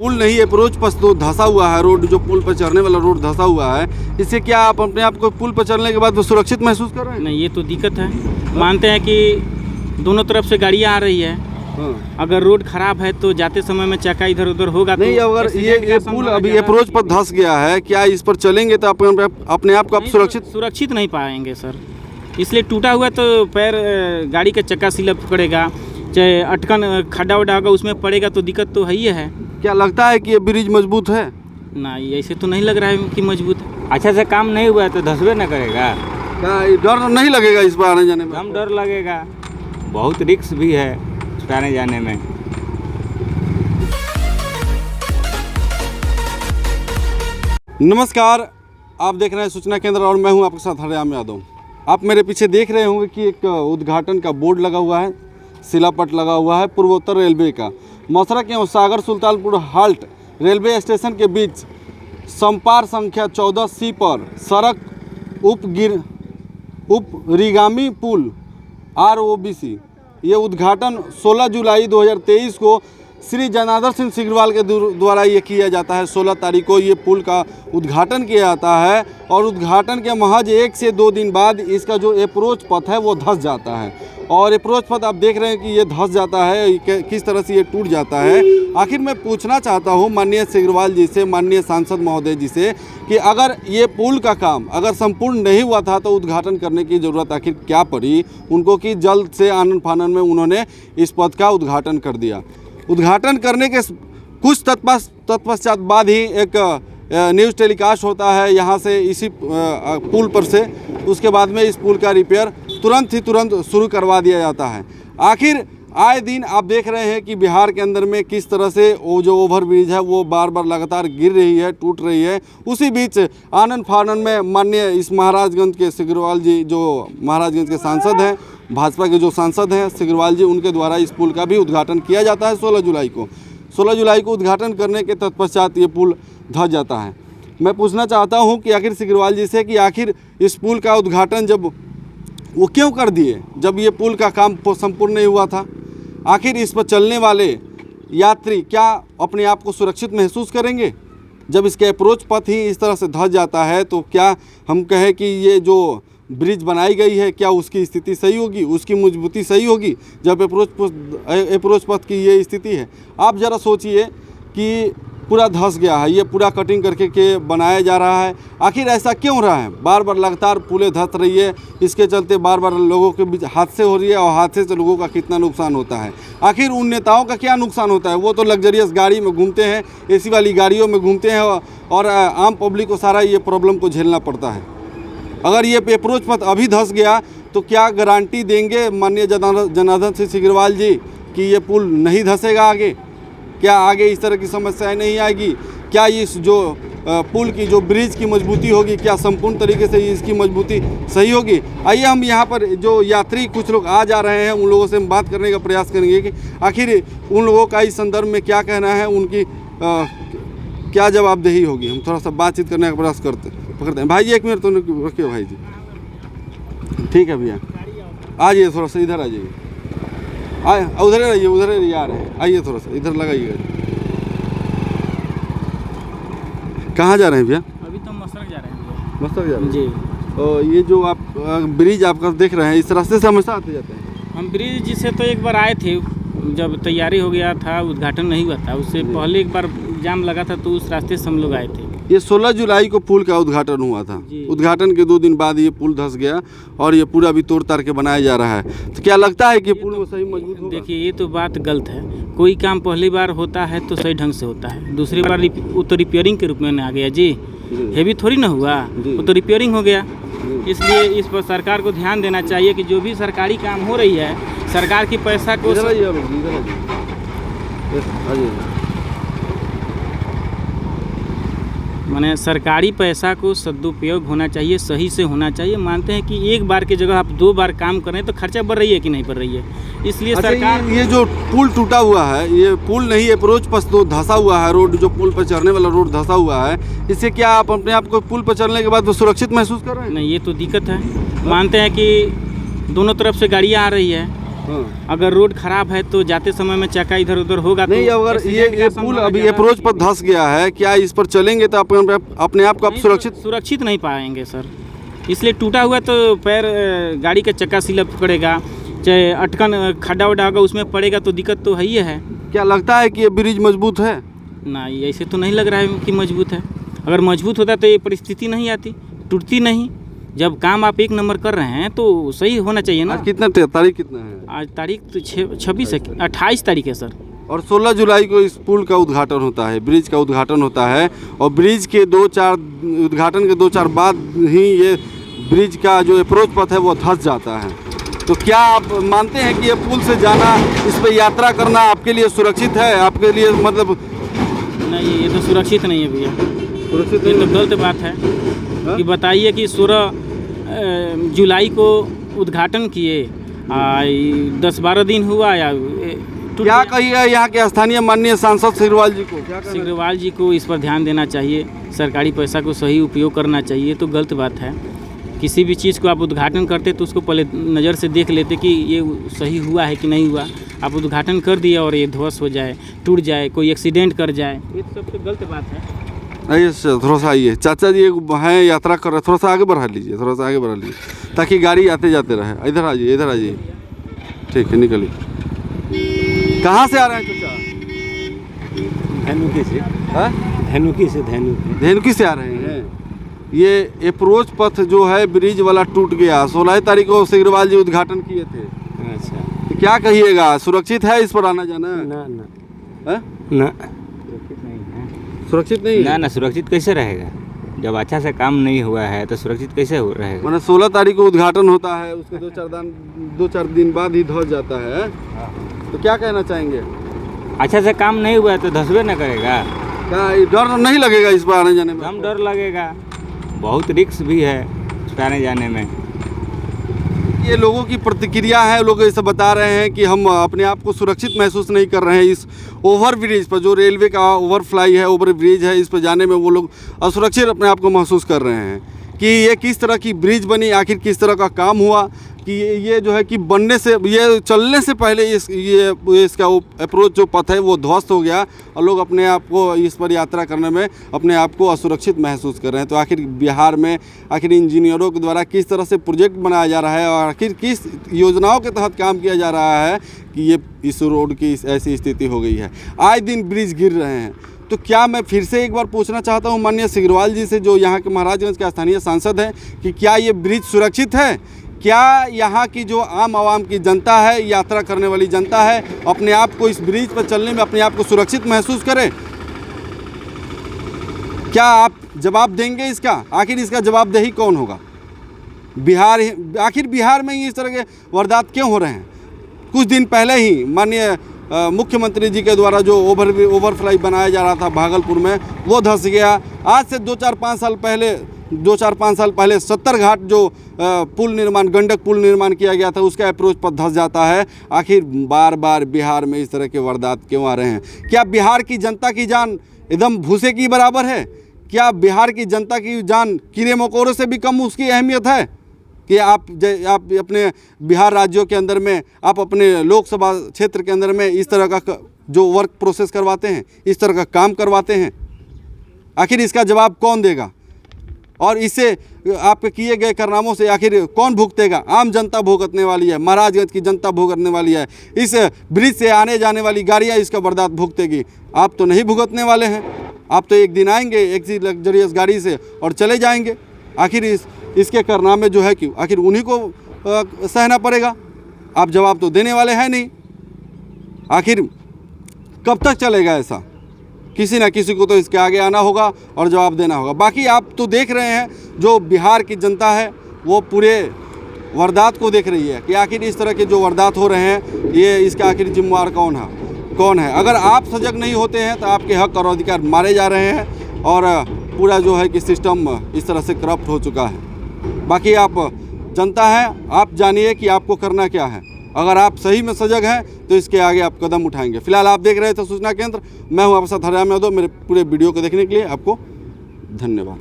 पुल नहीं अप्रोच पथ तो धंसा हुआ है, रोड जो पुल पर चढ़ने वाला रोड धंसा हुआ है। इससे क्या आप अपने आप को पुल पर चढ़ने के बाद वो सुरक्षित महसूस कर रहे हैं? नहीं, ये तो दिक्कत है। मानते हैं कि दोनों तरफ से गाड़ियाँ आ रही है। अगर रोड खराब है तो जाते समय में चक्का इधर उधर होगा नहीं। तो अगर ये पुल अभी अप्रोच पर धंस गया है, क्या इस पर चलेंगे तो अपने आप को आप सुरक्षित नहीं पाएंगे सर। इसलिए टूटा हुआ तो पैर गाड़ी का चक्का स्लिप पड़ेगा, चाहे अटकन खड्डा वड्डा होगा उसमें पड़ेगा तो दिक्कत तो है ही है। क्या लगता है कि ये ब्रिज मजबूत है? नहीं, ऐसे तो नहीं लग रहा है कि मजबूत है। अच्छा से काम नहीं हुआ है तो धंसबे न करेगा। क्या डर नहीं लगेगा इस पर आने जाने में? हम डर लगेगा, बहुत रिस्क भी है आने जाने में। नमस्कार, आप देख रहे हैं सूचना केंद्र और मैं हूं आपके साथ हरियाम यादव। आप मेरे पीछे देख रहे होंगे कि एक उद्घाटन का बोर्ड लगा हुआ है, शिलापट लगा हुआ है पूर्वोत्तर रेलवे का। मसरक एवं सागर सुल्तानपुर हाल्ट रेलवे स्टेशन के बीच संपार संख्या 14C पर सड़क उपरिगामी पुल ROBC ये उद्घाटन 16 जुलाई 2023 को श्री जनार्दन सिंह सिग्रीवाल के द्वारा ये किया जाता है। 16 तारीख को ये पुल का उद्घाटन किया जाता है और उद्घाटन के महज 1 से 2 दिन बाद इसका जो अप्रोच पथ है वो धंस जाता है। और अप्रोच पथ आप देख रहे हैं कि ये धंस जाता है, किस तरह से ये टूट जाता है। आखिर मैं पूछना चाहता हूँ माननीय सिग्रीवाल जी से, माननीय सांसद महोदय जी से, कि अगर ये पुल का काम अगर संपूर्ण नहीं हुआ था तो उद्घाटन करने की ज़रूरत आखिर क्या पड़ी उनको कि जल्द से आनन फानन में उन्होंने इस पथ का उद्घाटन कर दिया। उद्घाटन करने के कुछ तत्पश्चात बाद ही एक न्यूज़ टेलीकास्ट होता है यहाँ से इसी पुल पर से। उसके बाद में इस पुल का रिपेयर तुरंत शुरू करवा दिया जाता है। आखिर आए दिन आप देख रहे हैं कि बिहार के अंदर में किस तरह से वो जो ओवरब्रिज है वो बार बार लगातार गिर रही है, टूट रही है। उसी बीच आनन फानन में माननीय इस महाराजगंज के सिग्रीवाल जी, जो महाराजगंज के सांसद हैं, भाजपा के जो सांसद हैं सिग्रीवाल जी, उनके द्वारा इस पुल का भी उद्घाटन किया जाता है 16 जुलाई को। 16 जुलाई को उद्घाटन करने के तत्पश्चात ये पुल धंस जाता है। मैं पूछना चाहता हूँ कि आखिर सिग्रीवाल जी से कि आखिर इस पुल का उद्घाटन जब वो क्यों कर दिए जब ये पुल का काम संपूर्ण नहीं हुआ था? आखिर इस पर चलने वाले यात्री क्या अपने आप को सुरक्षित महसूस करेंगे? जब इसके अप्रोच पथ ही इस तरह से धंस जाता है तो क्या हम कहें कि ये जो ब्रिज बनाई गई है क्या उसकी स्थिति सही होगी, उसकी मजबूती सही होगी जब अप्रोच पथ की ये स्थिति है? आप ज़रा सोचिए कि पूरा धंस गया है, ये पूरा कटिंग करके के बनाया जा रहा है। आखिर ऐसा क्यों रहा है? बार बार लगातार पुलें धंस रही है, इसके चलते बार बार लोगों के बीच हादसे हो रही है और हादसे से लोगों का कितना नुकसान होता है। आखिर उन नेताओं का क्या नुकसान होता है? वो तो लग्जरियस गाड़ी में घूमते हैं, AC वाली गाड़ियों में घूमते हैं और आम पब्लिक को सारा ये प्रॉब्लम को झेलना पड़ता है। अगर ये अप्रोच पथ अभी धंस गया तो क्या गारंटी देंगे माननीय जनार्दन सिंह सिग्रीवाल जी कि ये पुल नहीं धंसेगा आगे? क्या आगे इस तरह की समस्याएं नहीं आएगी? क्या इस जो पुल की जो ब्रिज की मजबूती होगी क्या संपूर्ण तरीके से इसकी मजबूती सही होगी? आइए हम यहाँ पर जो यात्री कुछ लोग आ जा रहे हैं उन लोगों से हम बात करने का प्रयास करेंगे कि आखिर उन लोगों का इस संदर्भ में क्या कहना है, उनकी क्या जवाबदेही होगी। हम थोड़ा सा बातचीत करने का प्रयास पकड़ते हैं। भाई जी 1 मिनट तो रखिए भाई जी। ठीक है भैया, आ जाइए थोड़ा सा इधर आ जाइए, उधर रहिए, उधर आ रहे हैं, आइए थोड़ा सा इधर लगाइएगा। कहाँ जा रहे हैं भैया? अभी तो मसरक जा रहे हैं। मसरक जा रहे हैं जी। और ये जो आप ब्रिज आपका देख रहे हैं इस रास्ते से हमेशा आते जाते हैं? हम ब्रिज से तो एक बार आए थे, जब तैयारी हो गया था, उद्घाटन नहीं हुआ था, उससे पहले एक बार जाम लगा था तो उस रास्ते से हम लोग आए थे। ये 16 जुलाई को पुल का उद्घाटन हुआ था। उद्घाटन के 2 दिन बाद ये पुल धंस गया और ये पूरा भी तोड़ ताड़ के बनाया जा रहा है। तो क्या लगता है कि पुल को सही मजबूत होगा? देखिए, ये तो बात गलत है। कोई काम पहली बार होता है तो सही ढंग से होता है, दूसरी बार वो तो रिपेयरिंग के रूप में आ गया जी, हेवी थोड़ी ना हुआ, वो तो रिपेयरिंग हो गया। इसलिए इस पर सरकार को ध्यान देना चाहिए कि जो भी सरकारी काम हो रही है सरकार की पैसा को माने सरकारी पैसा को सदुपयोग होना चाहिए, सही से होना चाहिए। मानते हैं कि एक बार की जगह आप 2 बार काम करें तो खर्चा बढ़ रही है कि नहीं बढ़ रही है, इसलिए सरकार ये जो पुल टूटा हुआ है ये पुल नहीं अप्रोच पथ तो धंसा हुआ है, रोड जो पुल पर चढ़ने वाला रोड धंसा हुआ है। इससे क्या आप अपने आप को पुल पर चढ़ने के बाद वो सुरक्षित महसूस कर रहे हैं? नहीं, ये तो दिक्कत है। मानते हैं कि दोनों तरफ से गाड़ियाँ आ रही है। हाँ। अगर रोड खराब है तो जाते समय में चक्का इधर उधर होगा नहीं, तो अगर एक्सीडेंट ये का पुल संभावना अभी ज़्यादा अप्रोच पर धंस गया है, क्या इस पर चलेंगे तो अपने आप को आप नहीं, सुरक्षित नहीं पाएंगे सर। इसलिए टूटा हुआ तो पैर गाड़ी का चक्का स्लिप पड़ेगा, चाहे अटकन खड्डा वड्डा होगा उसमें पड़ेगा तो दिक्कत तो है ही है। क्या लगता है कि ये ब्रिज मजबूत है? नहीं, ऐसे तो नहीं लग रहा है कि मजबूत है। अगर मजबूत होता तो ये परिस्थिति नहीं आती, टूटती नहीं। जब काम आप एक नंबर कर रहे हैं तो सही होना चाहिए ना। आज कितना तारीख कितना है? आज तारीख तो 26 है, 28 तारीख है सर। और 16 जुलाई को इस पुल का उद्घाटन होता है, ब्रिज का उद्घाटन होता है, और ब्रिज के उद्घाटन के 2-4 बाद ही ये ब्रिज का जो अप्रोच पथ है वो धंस जाता है। तो क्या आप मानते हैं कि ये पुल से जाना, इस पर यात्रा करना आपके लिए सुरक्षित है? आपके लिए मतलब नहीं, ये तो सुरक्षित नहीं है भैया, सुरक्षित ये नहीं तो गलत बात है। हाँ? कि बताइए कि 16 जुलाई को उद्घाटन किए, 10-12 दिन हुआ या टूट क्या गया। कहिए यहाँ के स्थानीय माननीय सांसद सिग्रीवाल जी को? क्या कहना सिग्रीवाल जी को इस पर ध्यान देना चाहिए, सरकारी पैसा को सही उपयोग करना चाहिए। तो गलत बात है, किसी भी चीज़ को आप उद्घाटन करते तो उसको पहले नज़र से देख लेते कि ये सही हुआ है कि नहीं हुआ। आप उद्घाटन कर दिए और ये ध्वस्त हो जाए, टूट जाए, कोई एक्सीडेंट कर जाए, ये तो सबसे गलत बात है। आइए सर, थोड़ा सा आइए। चाचा जी हैं, यात्रा कर रहे, थोड़ा सा आगे बढ़ा लीजिए, थोड़ा सा आगे बढ़ा लीजिए ताकि गाड़ी आते जाते रहे। इधर आ जाइए, इधर आ जाइए। ठीक है, निकलिए। कहाँ से आ रहे हैं चाचा? धनुकी से। हाँ? धनुकी से आ रहे हैं। ये अप्रोच पथ जो है ब्रिज वाला टूट गया, 16 तारीख को सिग्रीवाल जी उद्घाटन किए थे। अच्छा। तो क्या कहिएगा, सुरक्षित है इस पर आना जाना? ना है? ना सुरक्षित नहीं है? ना सुरक्षित कैसे रहेगा? जब अच्छा से काम नहीं हुआ है तो सुरक्षित कैसे रहेगा? मैंने 16 तारीख को उद्घाटन होता है, उसके 2-4 दिन बाद ही धंस जाता है। तो क्या कहना चाहेंगे? अच्छा से काम नहीं हुआ है तो धंसबे न करेगा। क्या डर नहीं लगेगा इस पर आने जाने में? हम डर लगेगा, बहुत रिक्स भी है इस पर आने जाने में। ये लोगों की प्रतिक्रिया है, लोग ऐसे बता रहे हैं कि हम अपने आप को सुरक्षित महसूस नहीं कर रहे हैं इस ओवर ब्रिज पर, जो रेलवे का ओवरफ्लाई है, ओवर ब्रिज है, इस पर जाने में वो लोग असुरक्षित अपने आप को महसूस कर रहे हैं। कि ये किस तरह की ब्रिज बनी, आखिर किस तरह का काम हुआ, कि ये जो है कि बनने से, ये चलने से पहले इसका अप्रोच जो पथ है वो ध्वस्त हो गया और लोग अपने आप को इस पर यात्रा करने में अपने आप को असुरक्षित महसूस कर रहे हैं। तो आखिर बिहार में आखिर इंजीनियरों के द्वारा किस तरह से प्रोजेक्ट बनाया जा रहा है और आखिर किस योजनाओं के तहत काम किया जा रहा है कि ये इस रोड की ऐसी स्थिति हो गई है। आए दिन ब्रिज गिर रहे हैं। तो क्या मैं फिर से एक बार पूछना चाहता हूं माननीय सिग्रीवाल जी से, जो यहाँ के महाराजगंज के स्थानीय सांसद हैं, कि क्या ये ब्रिज सुरक्षित है? क्या यहाँ की जो आम आवाम की जनता है, यात्रा करने वाली जनता है, अपने आप को इस ब्रिज पर चलने में अपने आप को सुरक्षित महसूस करे? क्या आप जवाब देंगे इसका? आखिर इसका जवाबदेही कौन होगा? आखिर बिहार में ही इस तरह के वारदात क्यों हो रहे हैं? कुछ दिन पहले ही माननीय मुख्यमंत्री जी के द्वारा जो ओवरफ्लाई बनाया जा रहा था भागलपुर में, वो धंस गया। आज से 2-4-5 साल पहले 70 घाट जो पुल निर्माण, गंडक पुल निर्माण किया गया था, उसका अप्रोच पर धंस जाता है। आखिर बार बार बिहार में इस तरह के वारदात क्यों आ रहे हैं? क्या बिहार की जनता की जान एकदम भूसे की बराबर है? क्या बिहार की जनता की जान कीड़े मकोड़ों से भी कम उसकी अहमियत है? कि आप अपने बिहार राज्यों के अंदर में, आप अपने लोकसभा क्षेत्र के अंदर में इस तरह का जो वर्क प्रोसेस करवाते हैं, इस तरह का काम करवाते हैं, आखिर इसका जवाब कौन देगा? और इससे आपके किए गए कारनामों से आखिर कौन भुगतेगा? आम जनता भुगतने वाली है, महाराजगंज की जनता भुगतने वाली है। इस ब्रिज से आने जाने वाली गाड़ियाँ इसका बर्दाश्त भुगतेगी। आप तो नहीं भुगतने वाले हैं। आप तो एक दिन आएंगे एक सी लग्जरियस गाड़ी से और चले जाएंगे। आखिर इसके कारनामे जो है कि आखिर उन्हीं को सहना पड़ेगा। आप जवाब तो देने वाले हैं नहीं। आखिर कब तक चलेगा ऐसा? किसी ना किसी को तो इसके आगे आना होगा और जवाब देना होगा। बाकी आप तो देख रहे हैं, जो बिहार की जनता है वो पूरे वारदात को देख रही है कि आखिर इस तरह के जो वारदात हो रहे हैं, ये इसका आखिर जिम्मेवार कौन है। अगर आप सजग नहीं होते हैं तो आपके हक और अधिकार मारे जा रहे हैं और पूरा जो है कि सिस्टम इस तरह से करप्ट हो चुका है। बाकी आप जनता हैं, आप जानिए कि आपको करना क्या है। अगर आप सही में सजग हैं तो इसके आगे आप कदम उठाएंगे। फिलहाल आप देख रहे थे सूचना केंद्र। मैं हूं आपके साथ हरियाणा यादव। मेरे पूरे वीडियो को देखने के लिए आपको धन्यवाद।